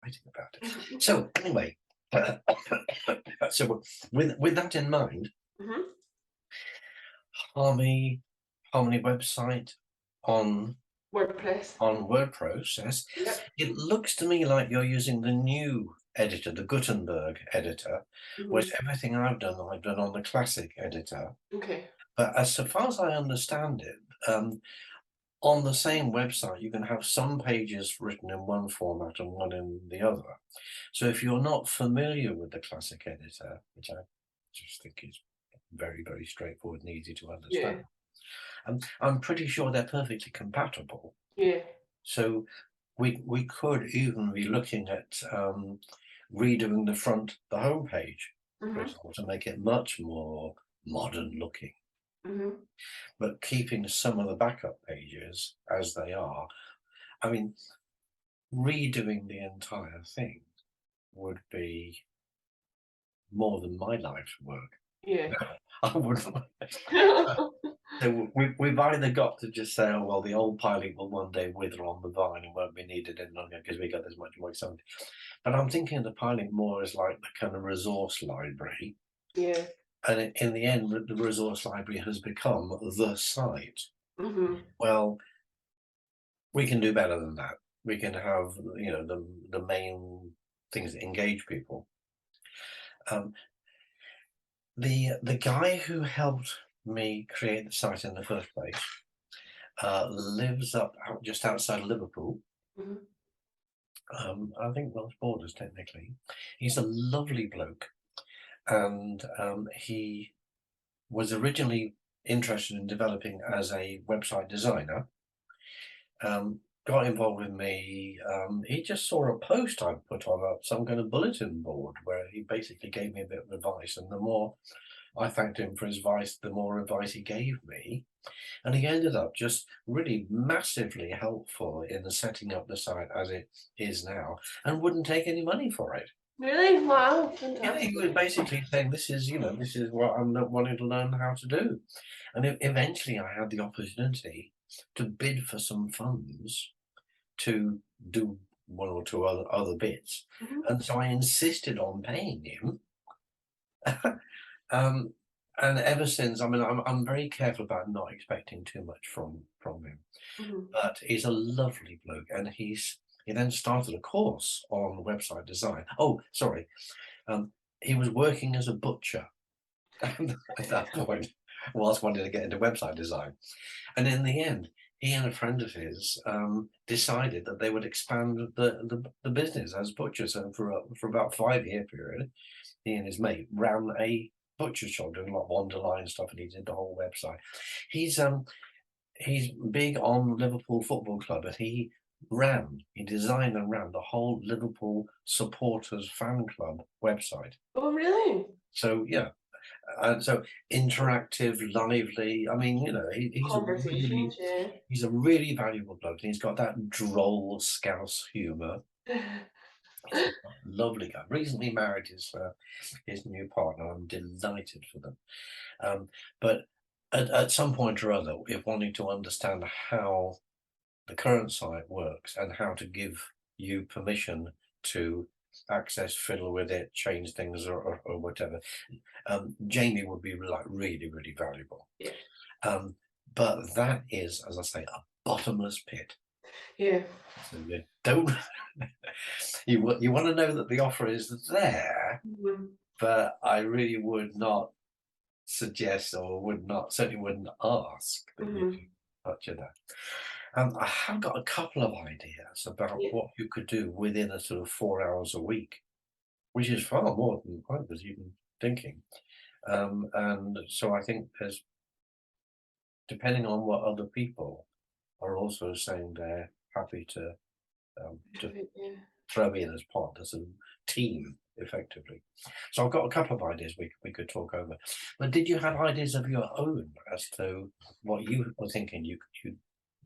writing about it. So anyway, so with that in mind, Mhm. Harmony Harmony website on WordPress. Word Process, Yep. it looks to me like you're using the new editor, the Gutenberg editor, whereas Mhm. everything I've done on the classic editor. Okay. But as so far as I understand it, on the same website, you can have some pages written in one format and one in the other. So if you're not familiar with the classic editor, which I just think is very, very straightforward and easy to understand, Yeah. I'm pretty sure they're perfectly compatible. Yeah. So we could even be looking at redoing the homepage, for Mhm. example, to make it much more modern looking, Mhm. but keeping some of the backup pages as they are. I mean, redoing the entire thing would be more than my life's work. Yeah. I wouldn't. So we've either got to just say, oh well, the old PIElink will one day wither on the vine and won't be needed any longer because we got this much more exciting. But I'm thinking of the PIElink more as like the kind of resource library, Yeah. and in the end, the resource library has become the site. Mhm. Well, we can do better than that. We can have the main things that engage people. Um, the guy who helped me create the site in the first place lives just outside of Liverpool. Mhm. I think Welsh borders technically. He's a lovely bloke, and he was originally interested in developing as a website designer. Got involved with me. He just saw a post I put on some kind of bulletin board where he basically gave me a bit of advice, and the more I thanked him for his advice, the more advice he gave me. And he ended up just really massively helpful in the setting up the site as it is now, and wouldn't take any money for it. Really? Wow. Yeah, he was Fantastic. basically saying, this is what I'm wanting to learn how to do. And eventually I had the opportunity to bid for some funds to do one or two other bits. Mhm. And so I insisted on paying him. um, and ever since, I mean, I'm very careful about not expecting too much from him. Mhm. But he's a lovely bloke, and he then started a course on website design. Oh, sorry, he was working as a butcher at that point, whilst wanting to get into website design. And in the end, he and a friend of his decided that they would expand the business as butchers. And for about 5 year period, he and his mate ran a butcher shop doing a lot of underline stuff, and he did the whole website. He's he's big on Liverpool Football Club, and he designed and ran the whole Liverpool supporters fan club website. Oh, really? So yeah, and so interactive, lively. I mean, Conversations, yeah. he's a really valuable bloke, and he's got that droll Scouse humour. He's a lovely guy. Recently married his new partner. I'm delighted for them. Um, but at some point or other, if wanting to understand how the current site works and how to give you permission to access, fiddle with it, change things, or whatever. Jamie would be like really, really valuable. Yeah. Um, but that is, as I say, a bottomless pit. Yeah. So you don't you want to know that the offer is there, Mhm. but I really would not suggest, or would not certainly wouldn't ask that you Mhm. touch it. I have got a couple of ideas about Yeah. what you could do within a sort of 4 hours a week, which is far more than I was even thinking. And so I think there's, depending on what other people are also saying they're happy to Yeah. throw in as part of the team effectively. So I've got a couple of ideas we could talk over. But did you have ideas of your own as to what you were thinking you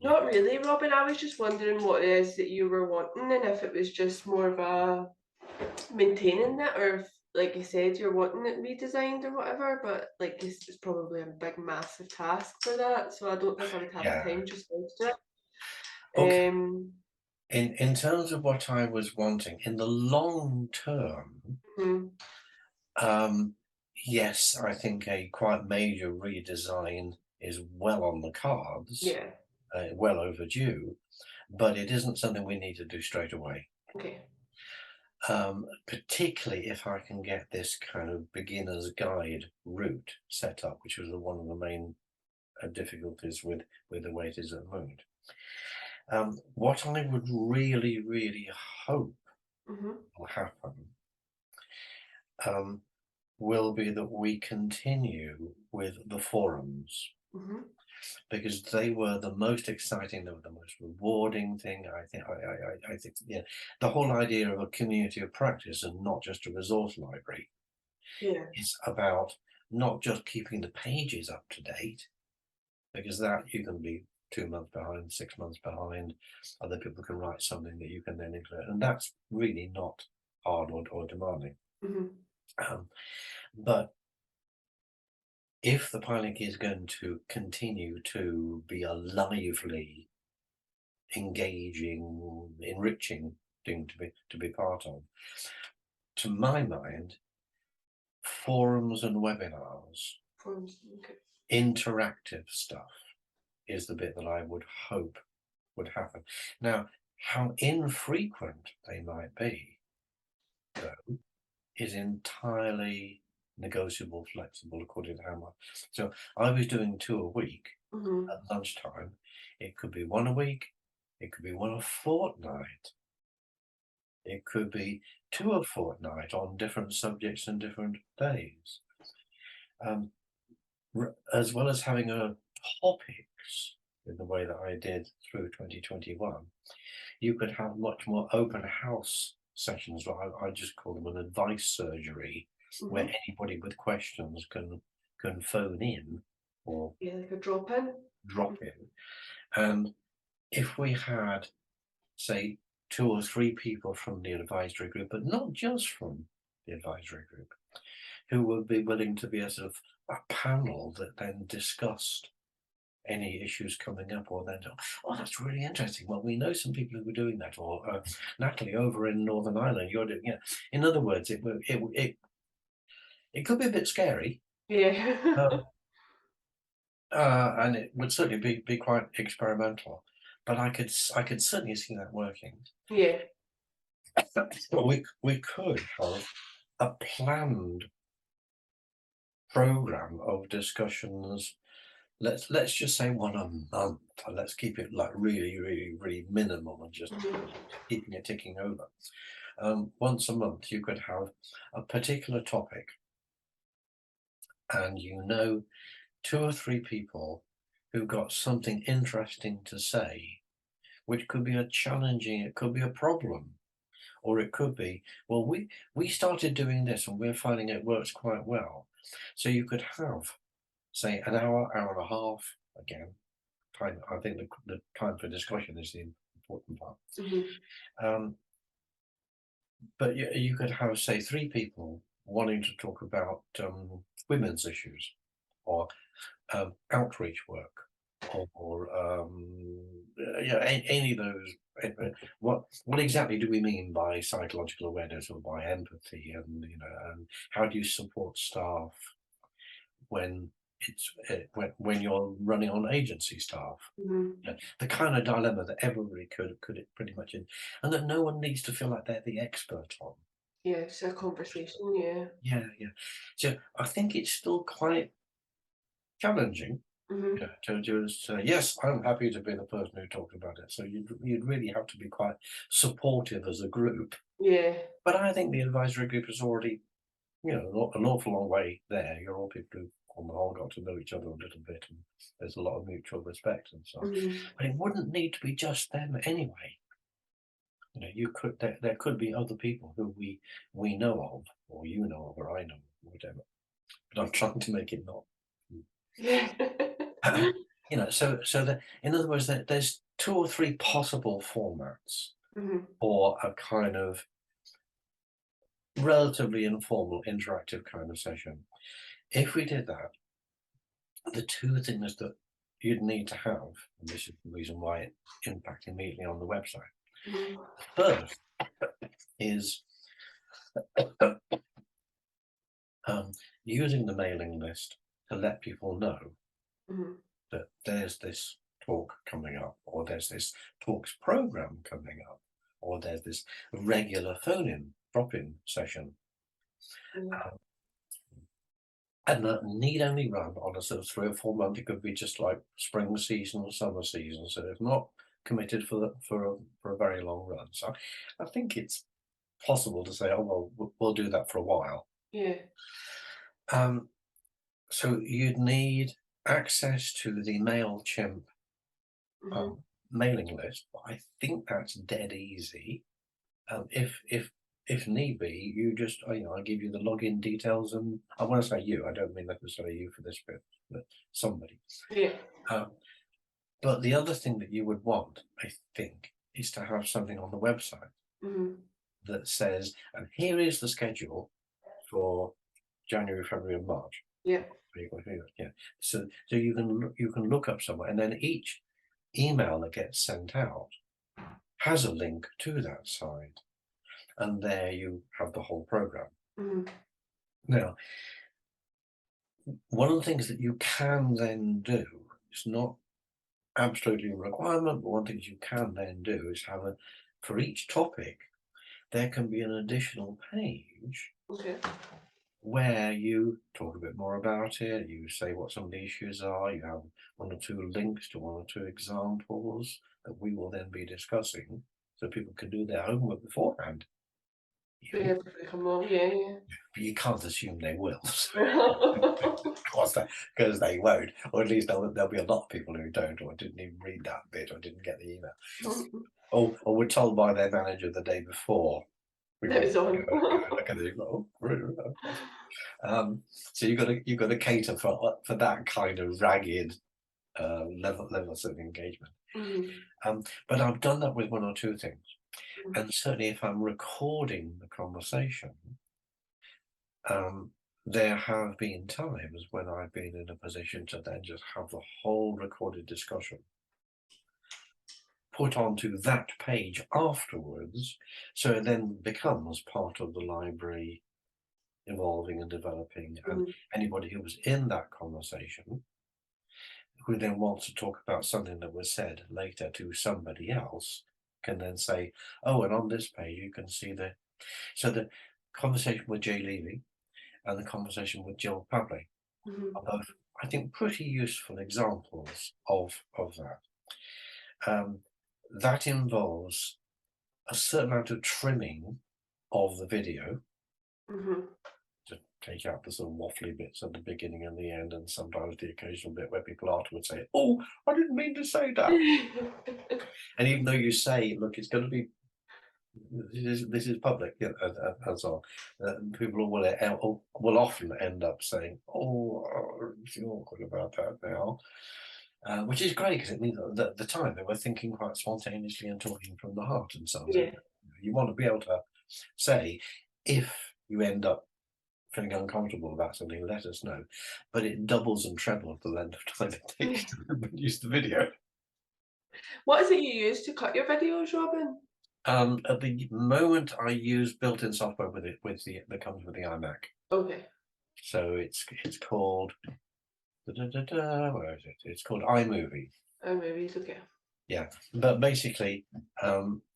Not really, Robin. I was just wondering what it is that you were wanting and if it was just more of a maintaining it or if, like you said, you're wanting it redesigned or whatever, but like it's probably a big, massive task for that. So I don't think I would have yeah. time just to do Okay. it. In terms of what I was wanting in the long term, Mhm. um, yes, I think a quite major redesign is well on the cards, Yeah. well overdue, but it isn't something we need to do straight away. Okay. Particularly if I can get this kind of beginner's guide route set up, which was one of the main difficulties with the way it is at the moment. What I would really, really hope Mhm. will happen um, will be that we continue with the forums Mhm. because they were the most exciting, they were the most rewarding thing. I think I think yeah, the whole idea of a community of practice and not just a resource library Yeah. is about not just keeping the pages up to date, because that you can be 2 months behind, 6 months behind. Other people can write something that you can then include, and that's really not hard or demanding. Mhm. Um, but if the PIElink is going to continue to be a lively, engaging, enriching thing to be part of, to my mind, forums and webinars, Forms. Okay. interactive stuff is the bit that I would hope would happen. Now, how infrequent they might be, though, is entirely negotiable, flexible, according to how much. So I was doing 2 a week Mhm. at lunchtime. It could be 1 a week, it could be 1 a fortnight, it could be 2 a fortnight on different subjects and different days. Um, as well as having a topics in the way that I did through 2021, you could have much more open house sessions. I just call them an advice surgery, where Mhm. anybody with questions can phone in or Yeah, like a drop in. drop in. And if we had, say, 2 or 3 people from the advisory group, but not just from the advisory group, who would be willing to be a sort of a panel that then discussed any issues coming up, or then, oh, that's really interesting. Well, we know some people who were doing that, or Natalie over in Northern Ireland, you're doing. Yeah. In other words, it could be a bit scary, Yeah. um, and it would certainly be quite experimental. But I could certainly see that working. Yeah. But we could have a planned program of discussions. Let's just say 1 a month, and let's keep it like really, really, really minimal and just Mhm. keeping it ticking over. Once a month, you could have a particular topic, and 2 or 3 people who got something interesting to say, which could be a challenging, it could be a problem, or it could be, well, we started doing this and we're finding it works quite well. So you could have, say, an hour, hour and a half again. Time. I think the time for discussion is the important part. Mhm. Um, but you could have, say, 3 people wanting to talk about women's issues, or outreach work, or yeah, any of those. What exactly do we mean by psychological awareness or by empathy, and and how do you support staff when when you're running on agency staff? Mhm. The kind of dilemma that everybody could it pretty much in, and that no one needs to feel like they're the expert on. Yeah, it's a conversation. Yeah. Yeah, yeah. So I think it's still quite challenging. Mhm. To just say, yes, I'm happy to be the person who talked about it. So you'd really have to be quite supportive as a group. Yeah. But I think the advisory group is already, an awful long way there. You're all people who, on the whole, got to know each other a little bit, and there's a lot of mutual respect and so on. Mhm. But it wouldn't need to be just them anyway. You could there could be other people who we know of, or you know of, or I know of, or whatever. But I'm trying to make it not. Yeah. So that, in other words, there's 2 or 3 possible formats Mhm. or a kind of relatively informal, interactive kind of session. If we did that, the 2 things that you'd need to have, and this is the reason why it impacts immediately on the website. Mhm. First is using the mailing list to let people know Mhm. that there's this talk coming up, or there's this talks program coming up, or there's this regular phone-in, drop-in session. Yeah. And that need only run on a sort of 3 or 4 month. It could be just like spring season or summer season. So it's not committed for a very long run. So I think it's possible to say, oh well, we'll do that for a while. Yeah. So you'd need access to the MailChimp Mhm. mailing list. But I think that's dead easy. If need be, you just I give you the login details, and I want to say you. I don't mean necessarily you for this bit, but somebody. Yeah. But the other thing that you would want, I think, is to have something on the website Mhm. that says, and here is the schedule for January, February, and March. Yeah. Yeah. So you can look up somewhere, and then each email that gets sent out has a link to that site, and there you have the whole program. Mhm. Now, one of the things that you can then do, it's not absolutely a requirement, but one thing you can then do is for each topic, there can be an additional page Okay. where you talk a bit more about it, you say what some of the issues are, you have 1 or 2 links to 1 or 2 examples that we will then be discussing, so people can do their homework beforehand. Yeah. If they come along. Yeah. But you can't assume they will. Yeah. Because they won't, or at least there'll be a lot of people who don't, or didn't even read that bit, or didn't get the email, or were told by their manager the day before. We've That got was on. go look at it. Oh, really? So you've got to cater for that kind of ragged levels of engagement. Mhm. But I've done that with 1 or 2 things, Mhm. and certainly if I'm recording the conversation, there have been times when I've been in a position to then just have the whole recorded discussion put onto that page afterwards, so it then becomes part of the library evolving and developing, and Mhm. anybody who was in that conversation who then wants to talk about something that was said later to somebody else can then say, oh, and on this page you can see the conversation with Jay Levy and the conversation with Jill Pabley Mhm. are both, I think, pretty useful examples of that. That involves a certain amount of trimming of the video Mhm. to take out the sort of waffly bits at the beginning and the end, and sometimes the occasional bit where people afterwards say, oh, I didn't mean to say that. And even though you say, look, it's going to be, this is public, yeah, and so on, people will often end up saying, oh, I feel awkward about that now. Which is great, because it means that at the time they were thinking quite spontaneously and talking from the heart and so on. So Yeah. you want to be able to say, if you end up feeling uncomfortable about something, let us know. But it doubles and trebles the length of time it takes to produce the video. What is it you use to cut your videos, Robin? At the moment, I use built-in software that comes with the iMac. Okay. So it's called where is it? It's called iMovie. Oh, maybe it's okay. Yeah, but basically,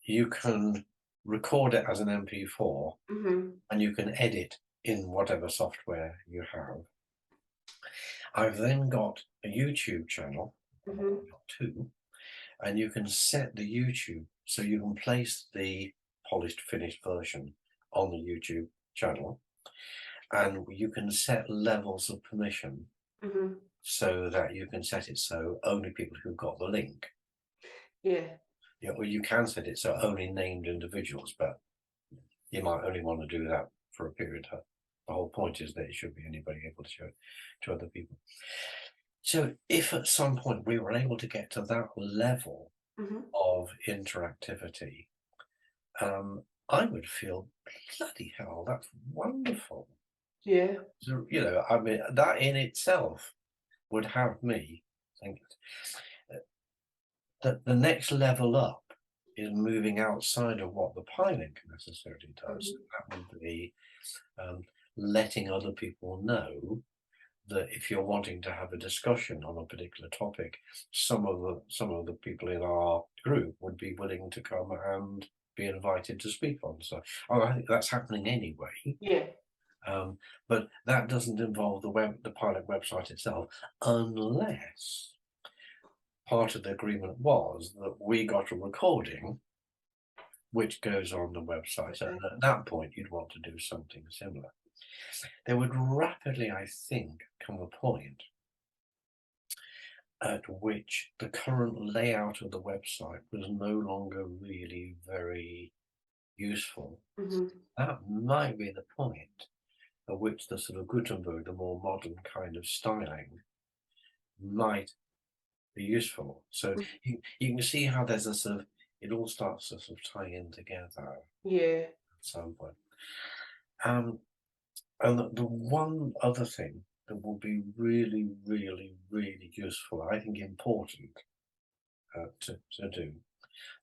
you can record it as an MP4, Mhm. and you can edit in whatever software you have. I've then got a YouTube channel, Mhm. 2, and you can set the YouTube, so you can place the polished finished version on the YouTube channel, and you can set levels of permission Mhm. so that you can set it so only people who've got the link, Yeah. or you can set it so only named individuals, but you might only want to do that for a period. The whole point is that it should be anybody able to show it to other people. So if at some point we were able to get to that level Mhm. of interactivity, I would feel, bloody hell, that's wonderful. Yeah. So, I mean, that in itself would have me think that the next level up is moving outside of what the PIElink necessarily does. That would be letting other people know that if you're wanting to have a discussion on a particular topic, some of the people in our group would be willing to come and be invited to speak on. So I think that's happening anyway. Yeah. But that doesn't involve the PIElink website itself, unless part of the agreement was that we got a recording which goes on the website, and at that point you'd want to do something similar. There would rapidly, I think, come a point at which the current layout of the website was no longer really very useful. That might be the point at which the sort of Gutenberg, the more modern kind of styling, might be useful. So you can see how there's a sort of, it all starts to sort of tie in together. Yeah. At some point. And the one other thing that will be really, really, really useful, I think important to do,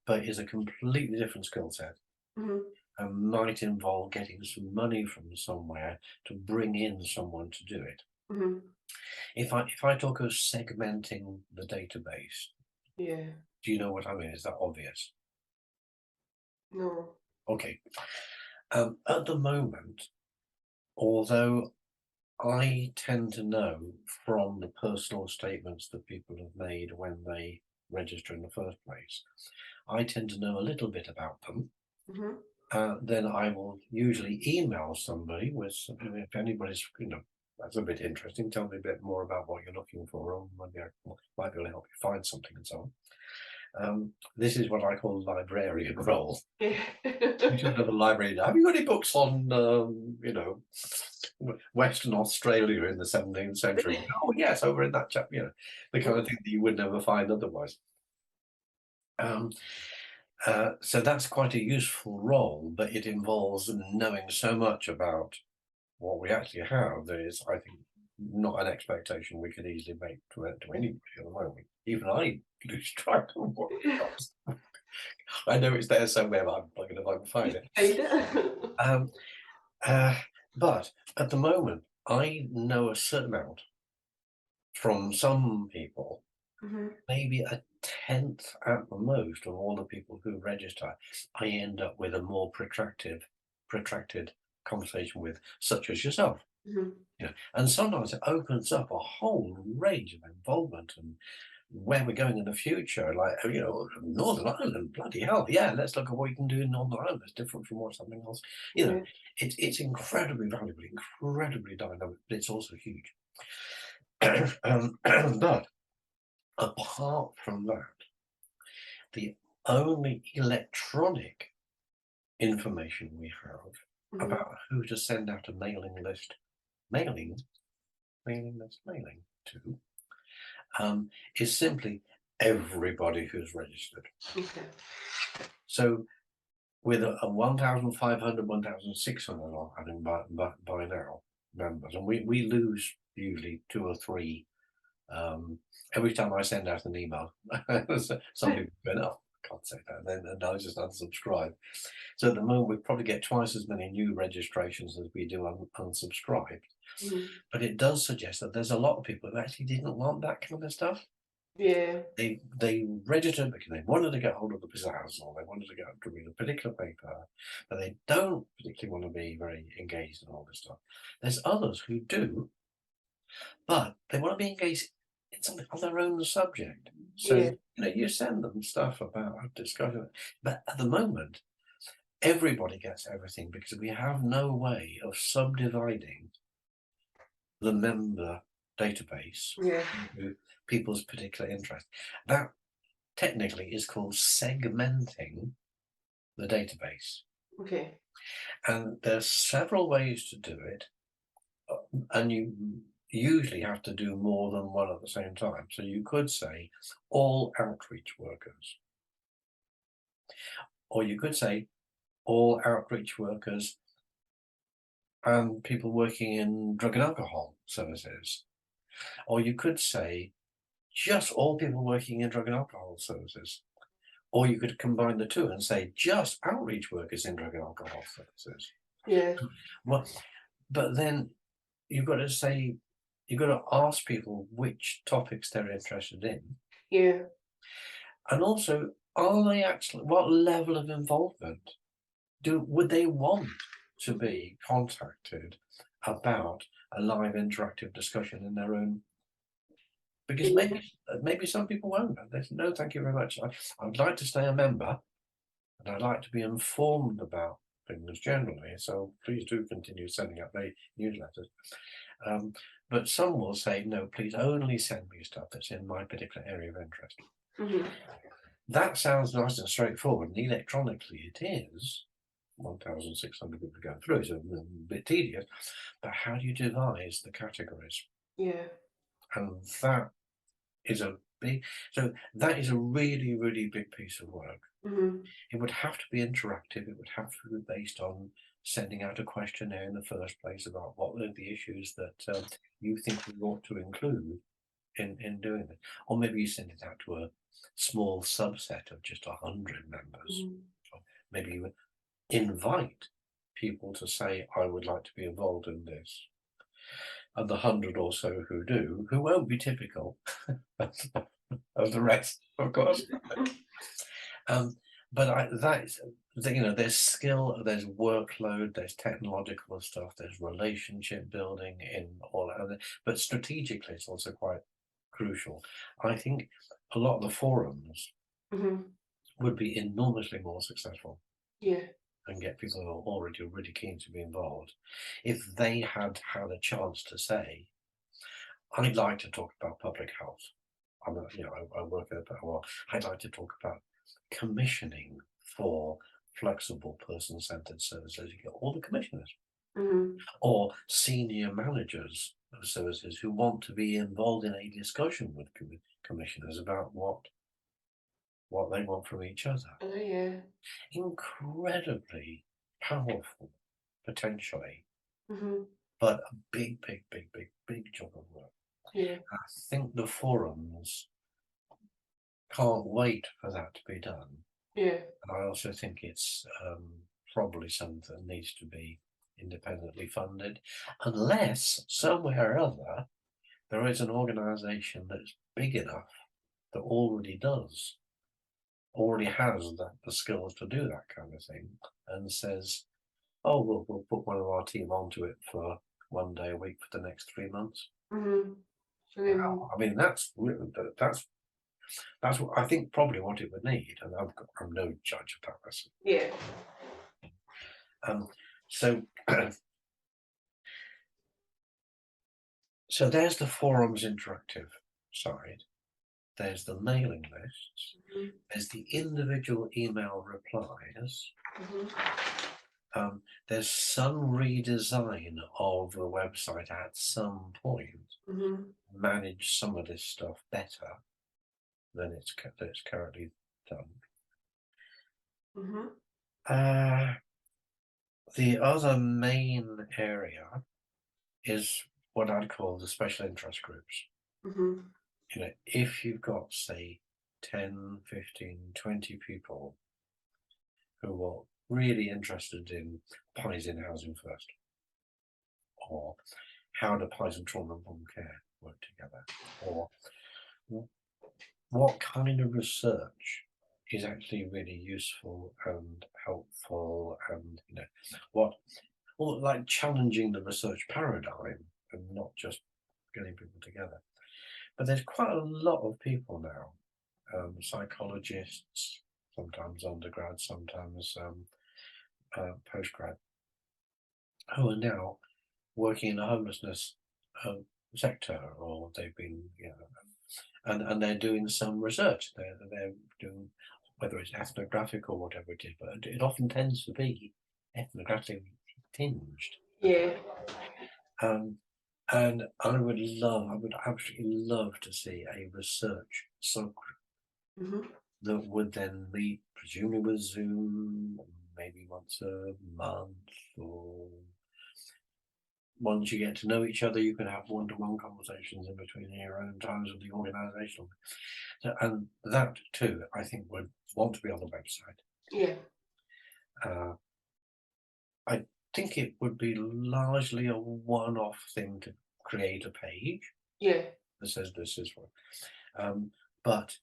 but is a completely different skill set, and might involve getting some money from somewhere to bring in someone to do it. If I talk of segmenting the database, Yeah. do you know what I mean? Is that obvious? No. Okay. At the moment, although I tend to know from the personal statements that people have made when they register in the first place, I tend to know a little bit about them. Then I will usually email somebody with, if anybody's, that's a bit interesting, tell me a bit more about what you're looking for, or maybe I might be able to help you find something and so on. This is what I call librarian role. You should have a library. Have you got any books on, Western Australia in the 17th century? Oh yes, over in that chap, the kind of thing that you would never find otherwise. So that's quite a useful role, but it involves knowing so much about what we actually have that is, I think, not an expectation we could easily make to anybody at the moment. Even I lose track of what it costs. I know it's there somewhere, but I'm not going to find it. But at the moment, I know a certain amount from some people, maybe a tenth at the most of all the people who register. I end up with a more protracted conversation with, such as yourself. And sometimes it opens up a whole range of involvement and where we're going in the future, like, Northern Ireland, bloody hell, yeah, let's look at what you can do in Northern Ireland. It's different from what something else. It's incredibly valuable, incredibly dynamic, but it's also huge. But apart from that, the only electronic information we have about who to send out a mailing list to is simply everybody who's registered. So with a 1,500, 1,600 or having by now members, and we lose usually 2 or 3 every time I send out an email. Some people go, oh, I can't say that, and I just unsubscribe. So at the moment we probably get twice as many new registrations as we do unsubscribed. But it does suggest that there's a lot of people who actually didn't want that kind of stuff. Yeah. They registered because they wanted to get hold of the pizzazz, or they wanted to get to read a particular paper, but they don't particularly want to be very engaged in all this stuff. There's others who do, but they want to be engaged in something on their own subject. So you send them stuff about a discussion, but at the moment, everybody gets everything because we have no way of subdividing the member database into people's particular interest. That technically is called segmenting the database. And there's several ways to do it, and you usually have to do more than one at the same time. So you could say all outreach workers, or you could say all outreach workers and people working in drug and alcohol services, or you could say just all people working in drug and alcohol services, Or you could combine the two and say just outreach workers in drug and alcohol services. Yeah. Well, but then you've got to say, you've got to ask people which topics they're interested in. Yeah. And also, are they actually, what level of involvement would they want to be contacted about a live interactive discussion in their own? Because Yeah. maybe some people won't. They say, no, thank you very much. I'd like to stay a member, and I'd like to be informed about things generally. So please do continue sending out my newsletters. But some will say, no, please only send me stuff that's in my particular area of interest. Mhm. That sounds nice and straightforward, and electronically it is. 1,600 people going through is a bit tedious, but how do you devise the categories? Yeah. And that is a that is a really, really big piece of work. Mhm. It would have to be interactive. It would have to be based on sending out a questionnaire in the first place about what are the issues that you think we ought to include in doing it. Or maybe you send it out to a small subset of just 100 members. Mhm. Or maybe you invite people to say, I would like to be involved in this. And the 100 or so who do, who won't be typical of the rest, of course. But that's, there's skill, there's workload, there's technological stuff, there's relationship building in all of it. But strategically, it's also quite crucial. I think a lot of the forums Mhm. would be enormously more successful Yeah. and get people who are already really keen to be involved if they had had a chance to say, I'd like to talk about public health. I work at I'd like to talk about commissioning for flexible person-centered services. You get all the commissioners Mhm. or senior managers of services who want to be involved in a discussion with commissioners about what they want from each other. Oh yeah. Incredibly powerful, potentially, Mhm. but a big, big, big, big, big job of work. Yeah. I think the forums can't wait for that to be done. Yeah. And I also think it's probably something that needs to be independently funded, unless somewhere or other there is an organisation that's big enough that already has the skills to do that kind of thing, and says, "Oh, we'll put one of our team onto it for 1 day a week for the next 3 months." Mhm. So then, Wow, I mean that's what I think probably what it would need, and I'm no judge of that person. yeah. So so there's the forums interactive side. There's the mailing lists. Mhm. There's the individual email replies. Mhm. There's some redesign of the website at some point, Mhm. manage some of this stuff better than it's currently done. Mhm. The other main area is what I'd call the special interest groups. Mhm. If you've got, say, 10, 15, 20 people who are really interested in pies in housing first, or how do pies and trauma-informed care work together, or what kind of research is actually really useful and helpful, and what, or like challenging the research paradigm and not just getting people together. But there's quite a lot of people now, psychologists, sometimes undergrad, sometimes postgrad, who are now working in the homelessness sector, or they've been, and they're doing some research. They're doing, whether it's ethnographic or whatever it is, but it often tends to be ethnographic tinged. Yeah. And I would absolutely love to see a research subgroup Mhm. that would then meet, presumably with Zoom, maybe once a month, or once you get to know each other, you can have one-to-one conversations in between your own times of the organisational. So, and that too, I think, would want to be on the website. Yeah. I think it would be largely a one-off thing to create a page Yeah. that says this is what, but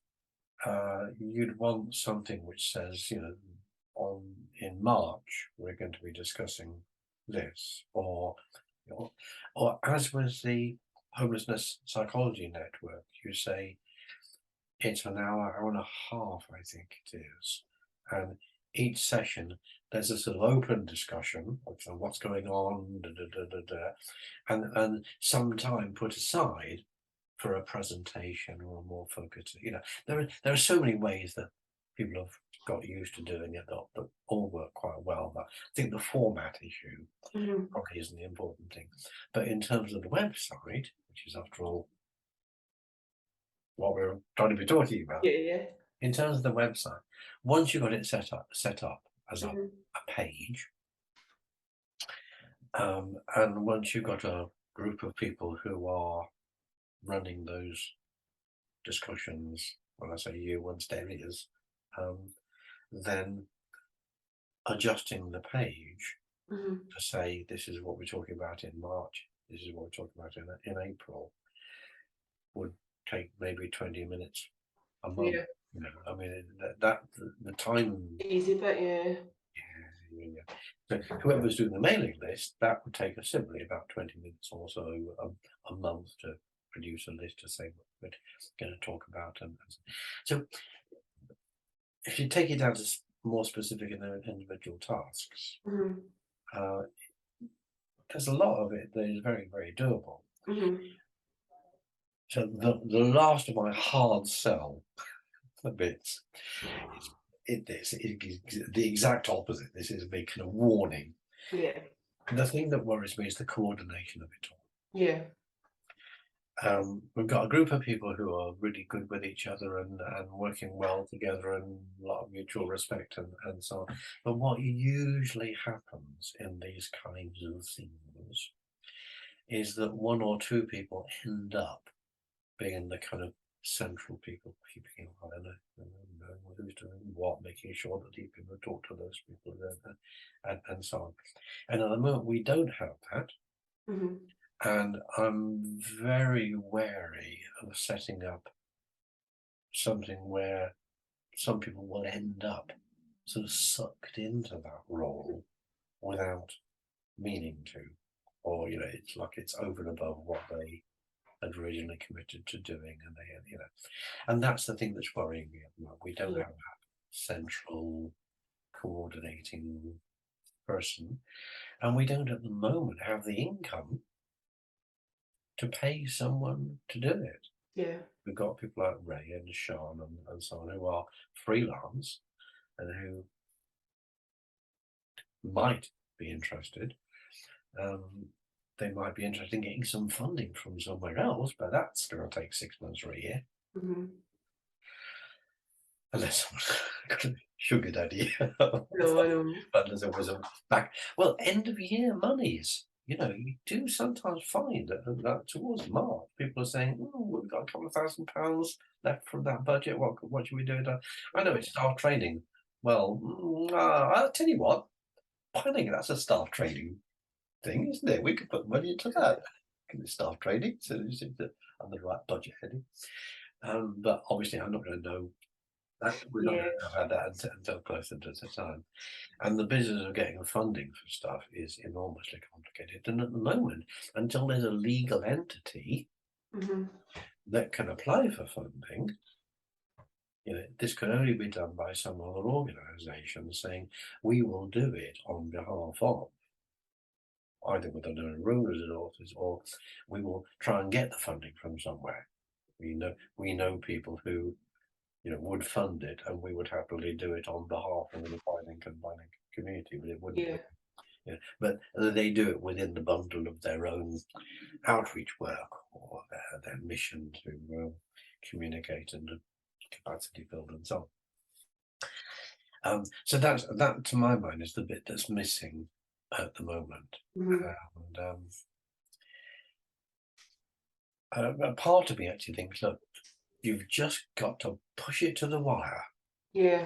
you'd want something which says, in March we're going to be discussing this, or or as with the homelessness psychology network, you say it's an hour and a half, I think it is, and each session there's a sort of open discussion of what's going on, and some time put aside for a presentation or a more focused. There are so many ways that people have got used to doing it that all work quite well. But I think the format issue probably isn't the important thing. But in terms of the website, which is after all what we're trying to be talking about, Yeah. in terms of the website, once you've got it set up as a page, and once you've got a group of people who are running those discussions, when I say you, once there is, then adjusting the page to say this is what we're talking about in March, this is what we're talking about in April, would take maybe 20 minutes a month. Yeah. I mean, the time. Easy bit, yeah. Yeah. So whoever's doing the mailing list, that would take us simply about 20 minutes or so a month to produce a list to say what we're going to talk about. And so if you take it down to more specific in their individual tasks, there's a lot of it that is very, very doable. So the last of my hard sell bits is the exact opposite. This is a big kind of warning. Yeah. The thing that worries me is the coordination of it all. Yeah. We've got a group of people who are really good with each other and working well together, and a lot of mutual respect and so on. But what usually happens in these kinds of things is that one or two people end up being the kind of central people, keeping an eye on it, knowing who's doing what, making sure that the people talk to those people, and so on. And at the moment, we don't have that. And I'm very wary of setting up something where some people will end up sort of sucked into that role without meaning to, or it's like it's over and above what they had originally committed to doing, and and that's the thing that's worrying me at the moment. We don't have that central coordinating person, and we don't at the moment have the income to pay someone to do it. Yeah. We've got people like Ray and Sean and so on who are freelance and who might be interested. They might be interested in getting some funding from somewhere else, but that's going to take 6 months or a year. Unless someone's got a sugar daddy. No, I know. Unless there was a back. Well, end of year monies. You do sometimes find that towards March, people are saying, "Oh, we've got a couple of £1,000 left from that budget. What should we do?" I know it's staff training. Well, I'll tell you what. I think that's a staff training thing, isn't it? We could put money into that. It's staff training, so it's under the right budget heading. But obviously, I'm not going to know that. We're not going to know that until closer to the time. And the business of getting funding for stuff is enormously complicated. And at the moment, until there's a legal entity that can apply for funding, this can only be done by some other organisation saying, we will do it on behalf of, either with their own resources, or we will try and get the funding from somewhere. We know people who would fund it, and we would happily do it on behalf of the PIElink and PIElink community, but it wouldn't be. But they do it within the bundle of their own outreach work or their mission to communicate and capacity build and so on. So that, to my mind, is the bit that's missing at the moment. And a part of me actually thinks, look, you've just got to push it to the wire. Yeah.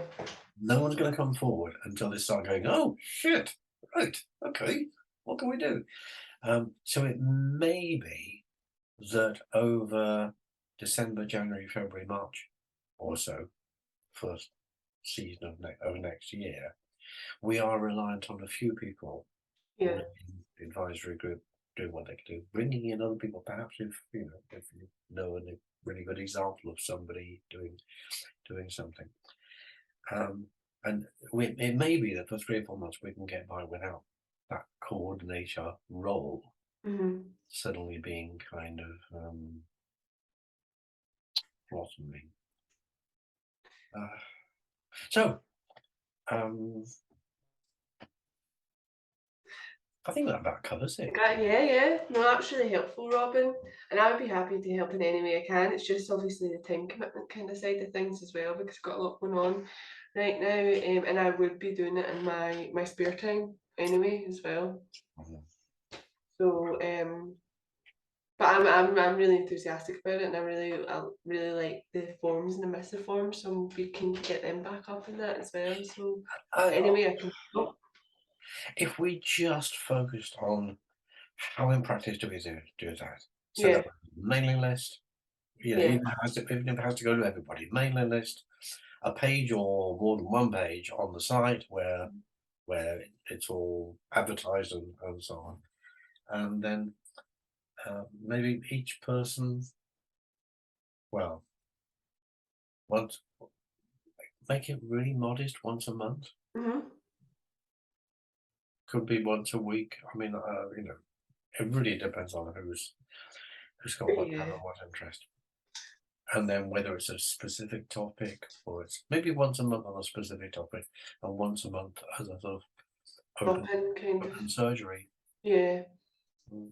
No one's going to come forward until they start going, oh shit, right, okay, what can we do? So it may be that over December, January, February, March, or so, first season of next year, we are reliant on a few people Yeah. within the advisory group doing what they can do, bringing in other people, perhaps if you know a really good example of somebody doing something. And it may be that for 3 or 4 months we can get by without that coordinator role Mhm. suddenly being kind of blossoming. So I think that about covers it. Yeah, yeah. No, that's really helpful, Robin. And I would be happy to help in any way I can. It's just obviously the time commitment kind of side of things as well, because I've got a lot going on right now. And I would be doing it in my spare time anyway as well. Mhm. So but I'm really enthusiastic about it, and I really like the forms and the missive forms, so I'm be keen to get them back up in that as well. So I, anyway, I can help. if we just focused on how in practice do we do that, set Yeah, up a mailing list, yeah, even if it has to go to everybody, mailing list, a page or more than one page on the site where it's all advertised and so on, and then maybe each person, well, once make it really modest, once a month, hmm, could be once a week. I mean, it really depends on who's got what time yeah. and what interest. And then whether it's a specific topic or it's maybe once a month on a specific topic and once a month as a sort of Drop open in kind of. open surgery. Yeah. Mm,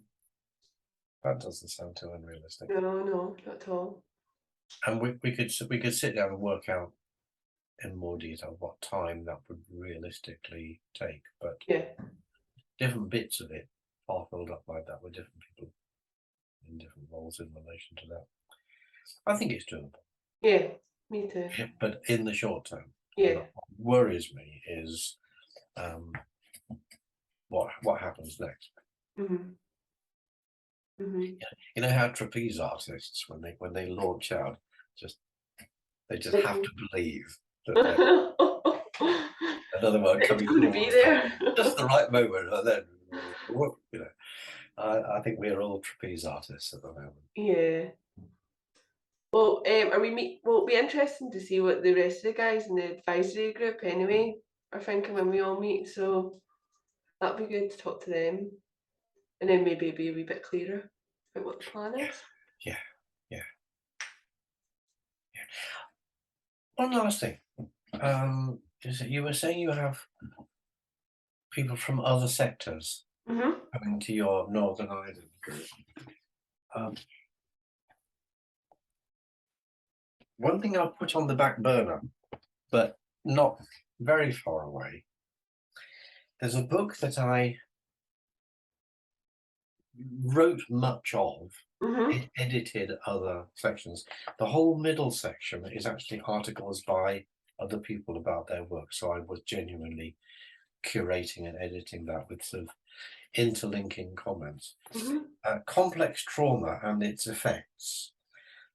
that doesn't sound too unrealistic. No, no, not at all. And we could sit down and work out in more detail what time that would realistically take. But Yeah, different bits of it are filled up like that with different people in different roles in relation to that. I think it's doable. yeah. Me too. Yeah, but in the short term, Yeah. what worries me is um, what happens next. Mhm. Mhm. You know how trapeze artists, when they launch out, just they just have to Mhm. believe that there's another one It's coming going to be towards them, there. just the right moment, and then whoop, I think we're all trapeze artists at the moment. Yeah. Well, are we meet? Well, it'll be interesting to see what the rest of the guys in the advisory group anyway are thinking when we all meet. So that'll be good to talk to them, and then maybe be a wee bit clearer about what the plan Yeah, is. yeah, yeah, yeah. One last thing. Is that you were saying you have people from other sectors Mhm. coming to your Northern Ireland group. Um, one thing I'll put on the back burner, but not very far away. There's a book that I wrote much of, Mhm. edited other sections. The whole middle section is actually articles by other people about their work. So I was genuinely curating and editing that with sort of interlinking comments. Mhm. Complex trauma and its effects,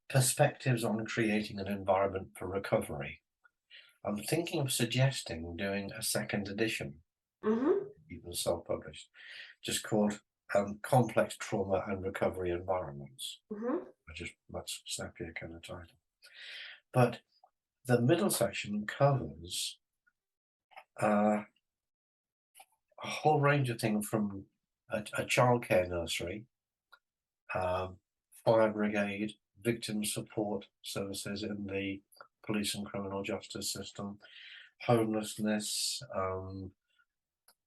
perspectives on creating an environment for recovery. I'm thinking of suggesting doing a second edition, Mhm. even self-published, just called Complex Trauma and Recovery Environments, Mhm. which is much snappier kind of title. But the middle section covers a whole range of things from a childcare nursery, um, fire brigade, victim support services in the police and criminal justice system, homelessness,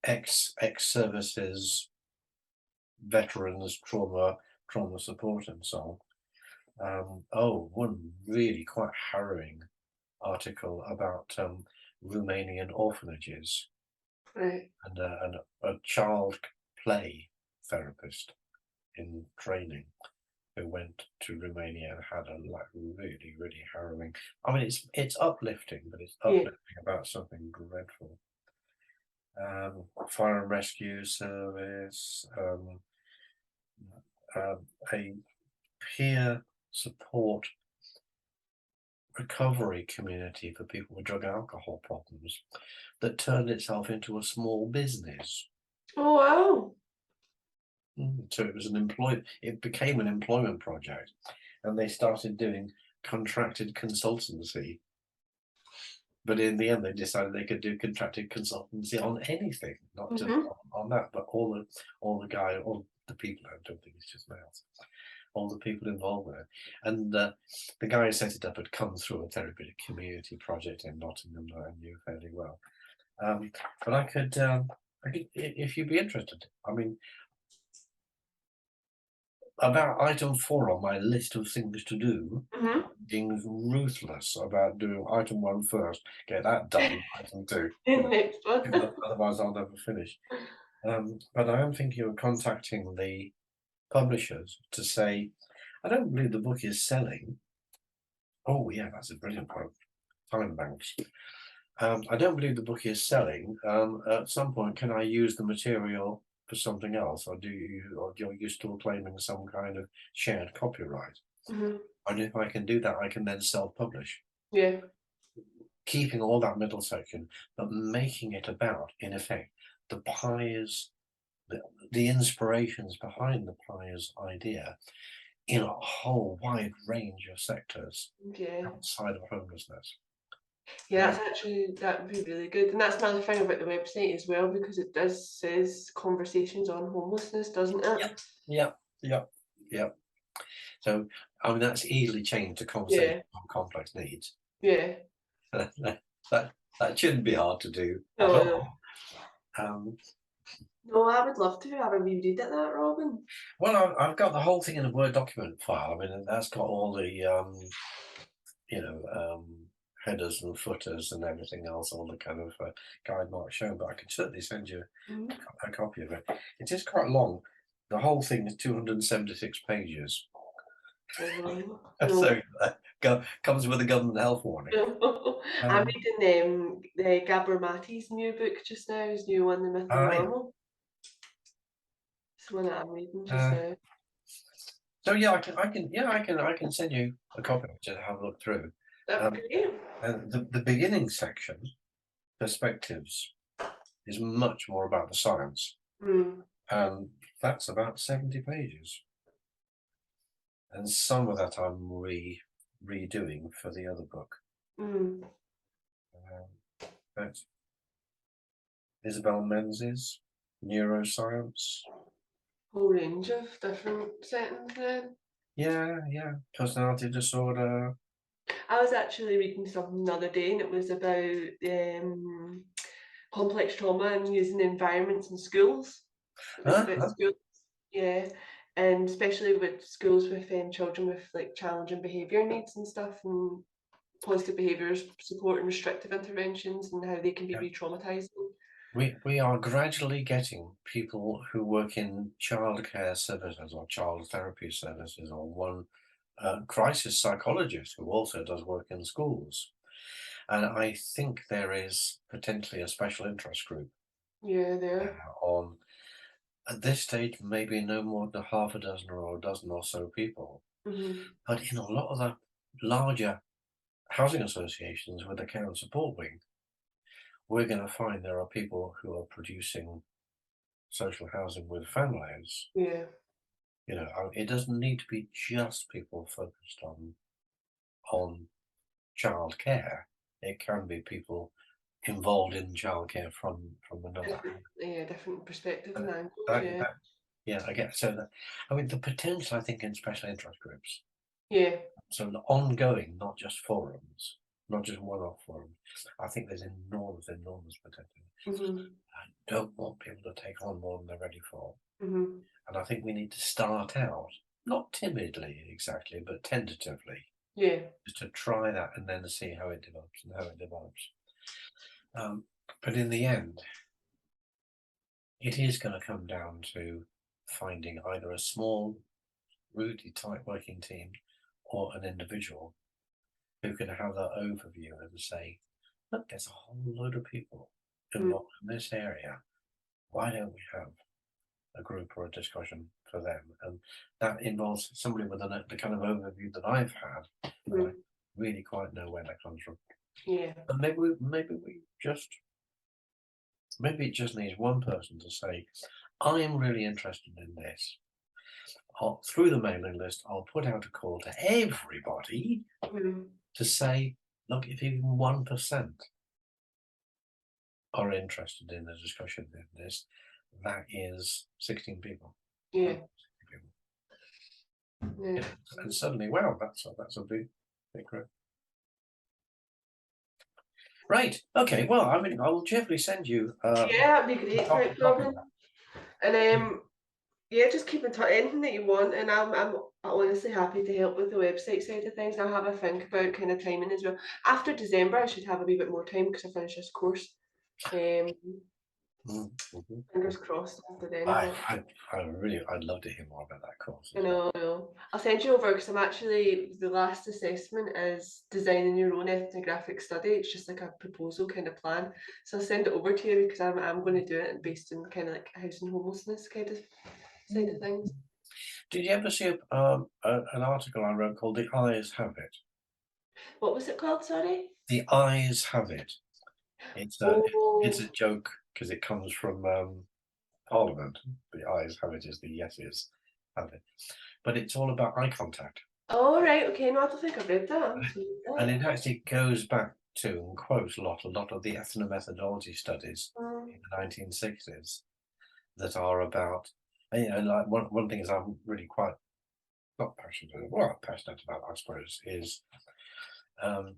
ex services, veterans, trauma support, and so on. Oh, one really quite harrowing article about Romanian orphanages Right. and a child play therapist in training. who went to Romania and had a really, really harrowing. I mean, it's uplifting, but it's uplifting about something dreadful. Fire and rescue service, a peer support recovery community for people with drug and alcohol problems that turned itself into a small business. Oh wow. So it was it became an employment project, and they started doing contracted consultancy. But in the end, they decided they could do contracted consultancy on anything, not just on that, but all the people. I don't think it's just males. All the people involved with it, and the guy who set it up had come through a therapeutic community project in Nottingham that I knew fairly well. But I could, if you'd be interested. I mean, about item 4 on my list of things to do, being ruthless about doing item 1 first, get that done, item 2. Next one. Otherwise, I'll never finish. But I am thinking of contacting the publishers to say, I don't believe the book is selling. Oh, yeah, that's a brilliant quote. Time banks. I don't believe the book is selling. At some point, can I use the material for something else, or are you still claiming some kind of shared copyright? And if I can do that, I can then self-publish. Yeah. Keeping all that middle section, but making it about, in effect, the PIE's, the inspirations behind the PIE's idea in a whole wide range of sectors outside of homelessness. Yeah, that would be really good. And that's another thing about the website as well, because it says conversations on homelessness, doesn't it? Yeah. So, I mean, that's easily changed to conversation on complex needs. Yeah. That shouldn't be hard to do at all. No, I would love to have a reread at that, Robin. Well, I've got the whole thing in a Word document file. I mean, that's got all the, headers and footers and everything else, all the kind of guide marks shown, but I can certainly send you a copy of it. It is quite long. The whole thing is 276 pages. So comes with a government health warning. I'm reading Gabor Mate's new book just now, his new one, The Myth and Normal. It's the one that I'm reading just now. So yeah, I can send you a copy to have a look through. That'd be great. And the beginning section, perspectives, is much more about the science. And that's about 70 pages. And some of that I'm redoing for the other book. But Isabel Menzies, neuroscience. Whole range of different settings then. Yeah, personality disorder. I was actually reading something the other day, and it was about complex trauma and using environments in schools. It was about schools, and especially with schools with children with like challenging behaviour needs and stuff, and positive behaviours support and restrictive interventions, and how they can be re-traumatising. We are gradually getting people who work in childcare services or child therapy services, or one crisis psychologist who also does work in schools. And I think there is potentially a special interest group. Yeah, there. On, at this stage, maybe no more than half a dozen or a dozen or so people. But in a lot of the larger housing associations with the care and support wing, we're going to find there are people who are producing social housing with families. Yeah. It doesn't need to be just people focused on childcare. It can be people involved in childcare from another. Different perspective and angles. I get so that. I mean, the potential, I think, in special interest groups. Yeah. So ongoing, not just forums, not just one-off forums. I think there's enormous potential. I don't want people to take on more than they're ready for. And I think we need to start out, not timidly exactly, but tentatively. Yeah. Just to try that and then see how it develops. But in the end, it is going to come down to finding either a small really tight working team or an individual who can have that overview and say, look, there's a whole load of people involved in this area. Why don't we have a group or a discussion for them? And that involves somebody with the kind of overview that I've had. And I really quite know where that comes from. Yeah. And maybe it just needs one person to say, I'm really interested in this. Through the mailing list, I'll put out a call to everybody to say, look, if even 1% are interested in a discussion in this, that is 16 people. Yeah. 16 people. Yeah. And suddenly, wow, that's a big group. Right. Okay. Well, I mean, I will cheerfully send you. Yeah, that'd be great. Thanks, Robin. And yeah, just keep in touch. Anything that you want, and I'm honestly happy to help with the website side of things. I'll have a think about kind of timing as well. After December, I should have a wee bit more time because I finished this course. Fingers crossed after then. I'd love to hear more about that course. I know. I'll send you over because I'm actually, the last assessment is designing your own ethnographic study. It's just like a proposal kind of plan. So I'll send it over to you because I'm going to do it based on kind of like housing homelessness kind of side of things. Did you ever see an article I wrote called "The Eyes Have It"? What was it called? Sorry. The Eyes Have It. It's a joke because it comes from Parliament. The Eyes Have It is the yeses have it, but it's all about eye contact. Oh right, okay. No, I don't think I've read that. And it actually goes back to and quotes a lot of the ethnomethodology studies in the 1960s that are about. And, like one thing is I'm really quite not passionate about, I suppose, is the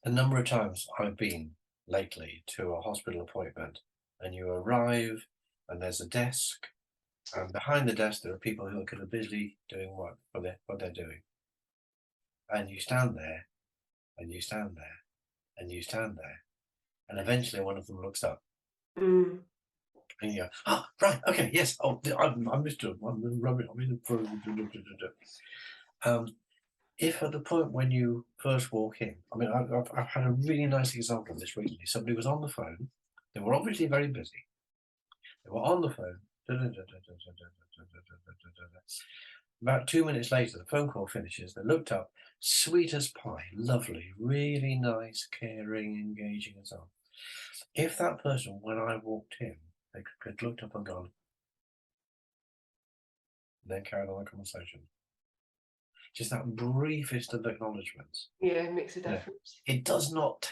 number of times I've been lately to a hospital appointment and you arrive and there's a desk and behind the desk there are people who are kind of busy doing what they're doing, and you stand there and you stand there and you stand there, and eventually one of them looks up and you go, oh right, okay, yes, oh I missed it, I'm rubbish, if at the point when you first walk in, I mean, I've had a really nice example of this recently. Somebody was on the phone. They were obviously very busy. They were on the phone. About 2 minutes later, the phone call finishes. They looked up, sweet as pie, lovely, really nice, caring, engaging, and so on. If that person, when I walked in, they could looked up and gone, then carried on the conversation. Just that briefest of acknowledgements. Yeah, it makes a difference. It does not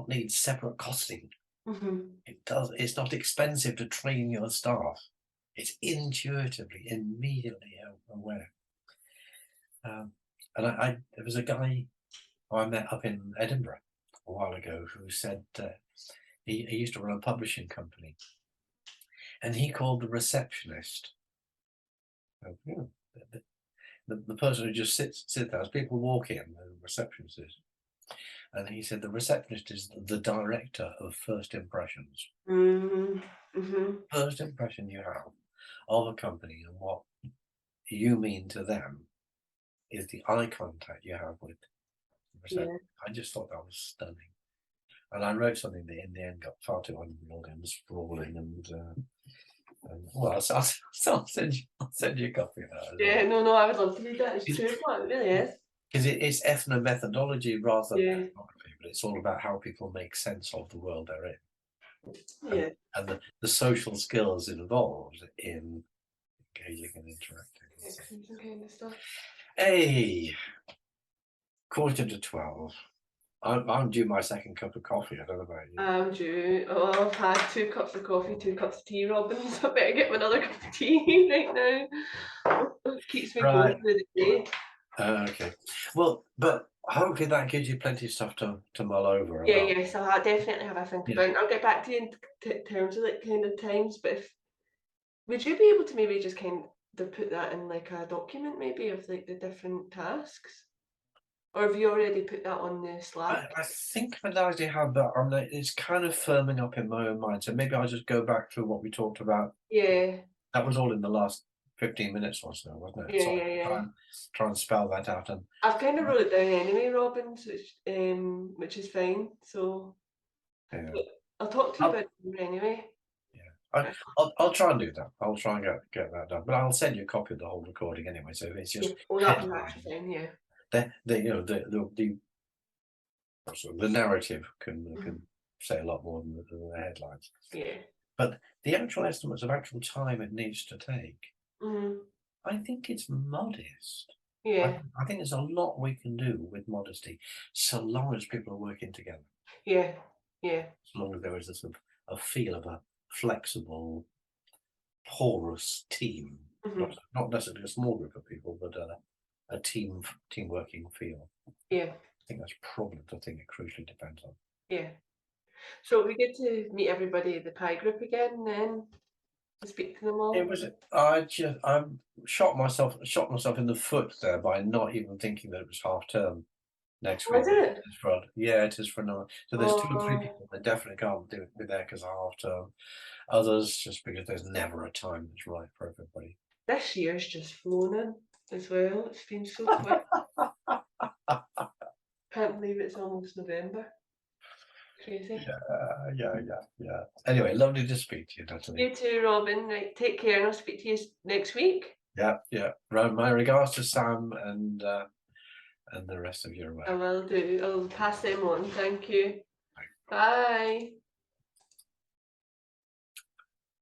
need separate costing. It's not expensive to train your staff. It's intuitively, immediately aware. And there was a guy who I met up in Edinburgh a while ago who said he used to run a publishing company, and he called the receptionist. The person who just sits there, as people walk in, the receptionist is. And he said the receptionist is the director of first impressions. First impression you have of a company and what you mean to them is the eye contact you have with the receptionist. I just thought that was stunning. And I wrote something that in the end got far too unreal and sprawling and well, I'll send you a copy of that. Yeah, well. No, I would love to read that. It's true, it really is. Because it's ethnomethodology rather than ethnography, but it's all about how people make sense of the world they're in. And the social skills involved in engaging and interacting. Kind of stuff. Hey, 11:45. I'm due my second cup of coffee. I don't know about you. I'm due. Oh, I've had 2 cups of coffee, 2 cups of tea, Robin. So I better get me another cup of tea right now. It keeps me going through the day. Okay. Well, but hopefully that gives you plenty of stuff to mull over. Yeah, so I'll definitely have a think about it. I'll get back to you in terms of like kind of times, but would you be able to maybe just kind of put that in like a document maybe of like the different tasks? Or have you already put that on the Slack? I think I largely have, but it's kind of firming up in my own mind. So maybe I'll just go back through what we talked about. Yeah. That was all in the last 15 minutes or so, wasn't it? Yeah, So yeah, yeah. try and spell that out. And I've kind of wrote it down anyway, Robin, so which is fine. So yeah, but I'll talk to you I'll, about it more anyway. yeah, I'll try and do that. I'll try and get that done. But I'll send you a copy of the whole recording anyway. So it's Yeah. just Oh, that'll be headline. actually fine. Yeah. The narrative can Mhm. say a lot more than the headlines. Yeah. But the actual estimates of actual time it needs to take, Hmm. I think it's modest. Yeah. I think there's a lot we can do with modesty, so long as people are working together. Yeah. Yeah. As long as there is a sort of a feel of a flexible, porous team, Hmm. not necessarily a small group of people, but a team working feel. Yeah. I think that's probably the thing it crucially depends on. Yeah. So we get to meet everybody at the pie group again, and then to speak to them It all. was I shot myself in the foot there by not even thinking that it was half term next Was week. it? It is for another. So there's 2 or 3 Oh, people that definitely can't be there because of half term. Others just because there's never a time that's right for everybody. this year's just flown in as well. It's been so quick. Can't believe it's almost November. Crazy. Yeah. Anyway, lovely to speak to you, Natalie. You too, Robin. Right, take care, and I'll speak to you next week. Yeah. My regards to Sam and the rest of your I will do. I'll pass them on. Thank you. Bye.